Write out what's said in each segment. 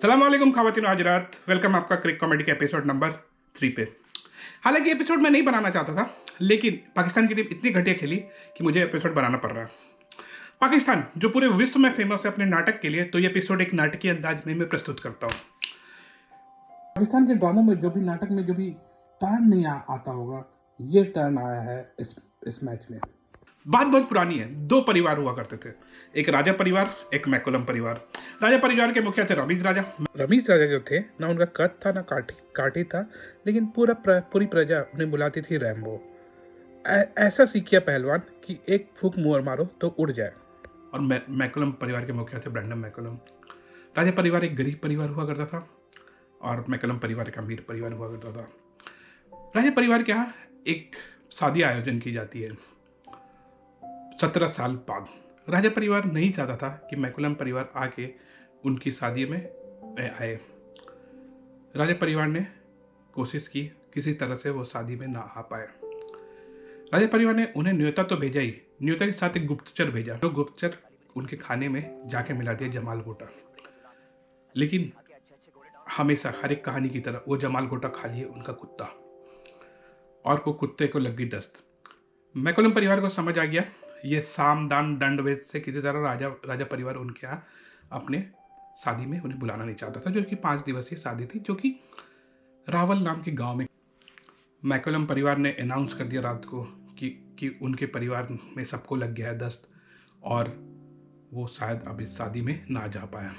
सलाम वालेकुम ख़वातीन हज़रात, वेलकम आपका क्रिक कॉमेडी के एपिसोड नंबर 3 पे। हालांकि एपिसोड मैं नहीं बनाना चाहता था, लेकिन पाकिस्तान की टीम इतनी घटिया खेली कि मुझे एपिसोड बनाना पड़ रहा है। पाकिस्तान जो पूरे विश्व में फेमस है अपने नाटक के लिए, तो ये एपिसोड एक नाटकीय अंदाज में मैं प्रस्तुत करता हूँ। पाकिस्तान के ड्रामों में जो भी नाटक में जो भी टर्न नहीं आता होगा, ये टर्न आया है इस मैच में। बात बहुत पुरानी है। दो परिवार हुआ करते थे, एक राजा परिवार, एक मैकुलम परिवार। राजा परिवार के मुखिया थे रमीज राजा। रमीज राजा जो थे, ना उनका कद था ना काठी था, लेकिन पूरी प्रजा उन्हें बुलाती थी रैम्बो। ऐसा सीखिया पहलवान कि एक फूंक मुंह मारो तो उड़ जाए। और मैकुलम परिवार के मुखिया थे ब्रैंडम मैकुलम। राजा परिवार एक गरीब परिवार हुआ करता था और मैकुलम परिवार एक अमीर परिवार हुआ करता था। राजा परिवार के यहाँ एक शादी आयोजन की जाती है 17 साल बाद। राजा परिवार नहीं चाहता था कि मैकुलम परिवार आके उनकी शादी में आए। राजा परिवार ने कोशिश की, किसी तरह से वो शादी में ना आ पाए। राजा परिवार ने उन्हें न्योता तो भेजा ही, न्योता के साथ एक गुप्तचर भेजा। जो गुप्तचर उनके खाने में जाके मिला दिया जमाल गोटा। लेकिन हमेशा हर एक कहानी की तरह वो जमाल गोटा खा लिए उनका कुत्ता, और वो कुत्ते को लग गई दस्त। मैकुलम परिवार को समझ आ गया ये साम दान दंड भेद से किसी तरह राजा परिवार उनके यहाँ अपने शादी में उन्हें बुलाना नहीं चाहता था, जो कि 5 दिवसीय शादी थी, जो कि रावल नाम के गांव में। मैकुलम परिवार ने अनाउंस कर दिया रात को कि उनके परिवार में सबको लग गया है दस्त और वो शायद अब इस शादी में ना जा पाया।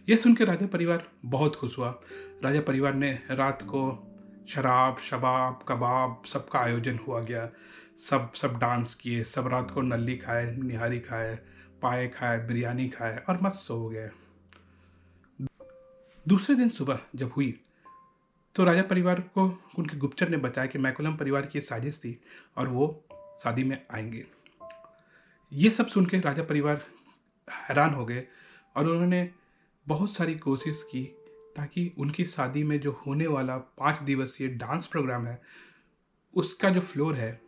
यह सुन के राजा परिवार बहुत खुश हुआ। राजा परिवार ने रात को शराब शबाब कबाब सबका आयोजन हुआ गया। सब डांस किए, सब रात को नल्ली खाए, निहारी खाए, पाए खाए, बिरयानी खाए और मस्त सो गए। दूसरे दिन सुबह जब हुई तो राजा परिवार को उनके गुप्तचर ने बताया कि मैकुलम परिवार की साजिश थी और वो शादी में आएंगे। ये सब सुन के राजा परिवार हैरान हो गए और उन्होंने बहुत सारी कोशिश की ताकि उनकी शादी में जो होने वाला 5 दिवसीय डांस प्रोग्राम है उसका जो फ्लोर है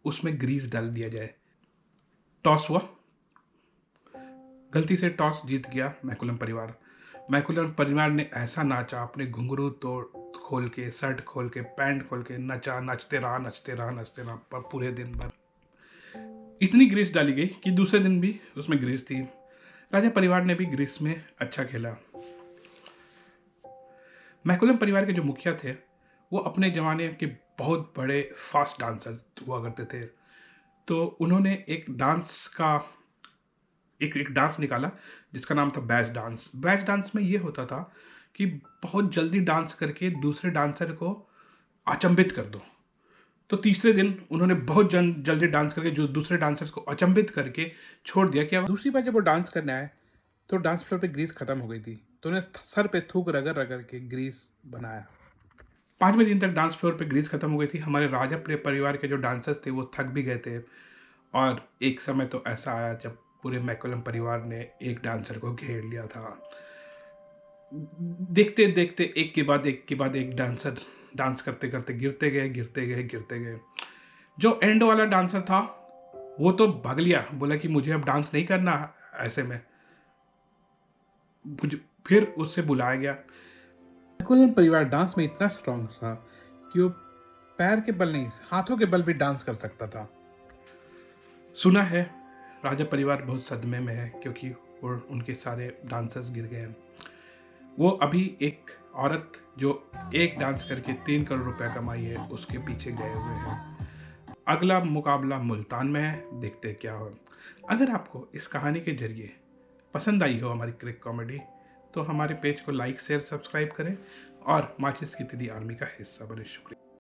उसमें ग्रीस डाल दिया जाए। टॉस हुआ, गलती से टॉस जीत गया मैकुलम परिवार। मैकुलम परिवार ने ऐसा नाचा, अपने घुंघरू तोड़ खोल के, शर्ट खोल के, पैंट खोल के नचा, नचते रहा पर पूरे दिन भर। इतनी ग्रीस डाली गई कि दूसरे दिन भी उसमें ग्रीस थी। राजा परिवार ने भी ग्रीस में अच्छा खेला। मैकुलम परिवार के जो मुखिया थे वो अपने ज़माने के बहुत बड़े फास्ट डांसर हुआ करते थे, तो उन्होंने एक डांस निकाला जिसका नाम था बैच डांस। बैच डांस में ये होता था कि बहुत जल्दी डांस करके दूसरे डांसर को अचंभित कर दो। तो तीसरे दिन उन्होंने बहुत जल्दी डांस करके जो दूसरे डांसर्स को अचंभित करके छोड़ दिया। कि दूसरी बार जब वो डांस करने आए तो डांस फ्लोर पे ग्रीस खत्म हो गई थी, तो उन्हें सर पे थूक रगड़ के ग्रीस बनाया। 5वें दिन तक डांस फ्लोर पे ग्रीस खत्म हो गई थी। हमारे राजा परिवार के जो डांसर्स थे वो थक भी गए थे और एक समय तो ऐसा आया जब पूरे मैकुलम परिवार ने एक डांसर को घेर लिया था। देखते देखते एक के बाद एक डांसर डांस करते करते गिरते गए। जो एंड वाला डांसर था वो तो भाग लिया, बोला कि मुझे अब डांस नहीं करना ऐसे में। फिर उससे बुलाया गया। मैकुलम परिवार डांस में इतना स्ट्रांग था कि वो पैर के बल नहीं, हाथों के बल भी डांस कर सकता था। सुना है राजा परिवार बहुत सदमे में है क्योंकि वो उनके सारे डांसर्स गिर गए हैं। वो अभी एक औरत जो एक डांस करके 3 करोड़ रुपए कमाई है उसके पीछे गए हुए हैं। अगला मुकाबला मुल्तान में है, देखते हैं क्या हो। अगर आपको इस कहानी के जरिए पसंद आई हो हमारी क्रिक कॉमेडी, तो हमारे पेज को लाइक शेयर सब्सक्राइब करें और माचिस की तिली आर्मी का हिस्सा बने। शुक्रिया।